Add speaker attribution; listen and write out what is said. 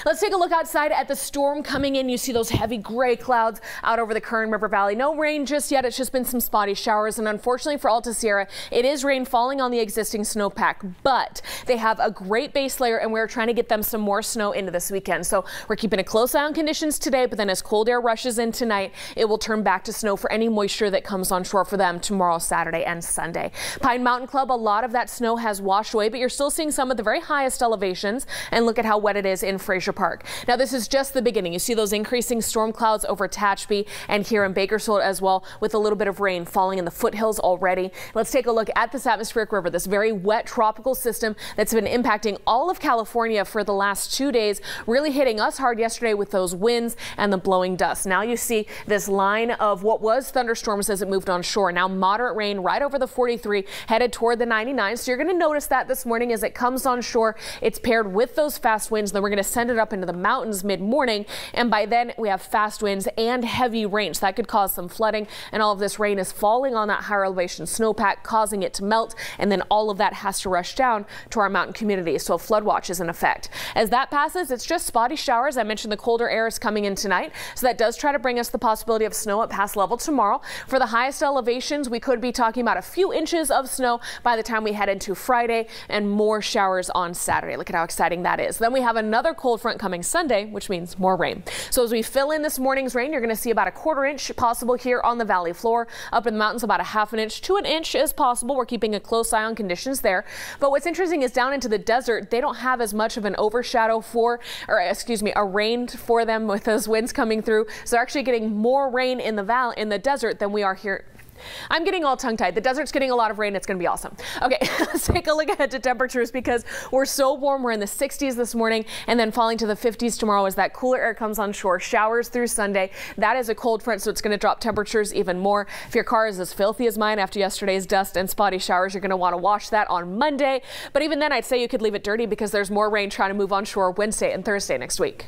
Speaker 1: Let's take a look outside at the storm coming in. You see those heavy gray clouds out over the Kern River Valley. No rain just yet. It's just been some spotty showers. And unfortunately for Alta Sierra, it is rain falling on the existing snowpack. But they have a great base layer and we're trying to get them some more snow into this weekend. So we're keeping a close eye on conditions today. But then as cold air rushes in tonight, it will turn back to snow for any moisture that comes on shore for them tomorrow, Saturday and Sunday. Pine Mountain Club, a lot of that snow has washed away, but you're still seeing some of the very highest elevations. And look at how wet it is in Fraser Park. Now this is just the beginning. You see those increasing storm clouds over Tehachapi and here in Bakersfield as well, with a little bit of rain falling in the foothills already. Let's take a look at this atmospheric river, this very wet tropical system that's been impacting all of California for the last 2 days, really hitting us hard yesterday with those winds and the blowing dust. Now you see this line of what was thunderstorms as it moved on shore. Now moderate rain right over the 43 headed toward the 99. So you're going to notice that this morning as it comes on shore, it's paired with those fast winds. Then we're going to send it up into the mountains mid-morning, and by then we have fast winds and heavy rain, so that could cause some flooding. And all of this rain is falling on that higher elevation snowpack, causing it to melt, and then all of that has to rush down to our mountain communities. So a flood watch is in effect. As that passes, it's just spotty showers. I mentioned the colder air is coming in tonight, so that does try to bring us the possibility of snow at pass level tomorrow. For the highest elevations, we could be talking about a few inches of snow by the time we head into Friday, and more showers on Saturday. Look at how exciting that is. Then we have another cold front coming Sunday, which means more rain. So as we fill in this morning's rain, you're going to see about a 1/4 inch possible here on the valley floor. Up in the mountains, about a 1/2 inch to an inch is possible. We're keeping a close eye on conditions there. But what's interesting is down into the desert, they don't have as much of an overshadow for, or excuse me, a rain for them with those winds coming through. So they're actually getting more rain in the valley, in the desert, than we are here. I'm getting all tongue-tied. The desert's getting a lot of rain. It's going to be awesome. Okay, let's take a look ahead to temperatures because we're so warm. We're in the 60s this morning and then falling to the 50s tomorrow as that cooler air comes on shore. Showers through Sunday. That is a cold front, so it's going to drop temperatures even more. If your car is as filthy as mine after yesterday's dust and spotty showers, you're going to want to wash that on Monday. But even then, I'd say you could leave it dirty because there's more rain trying to move on shore Wednesday and Thursday next week.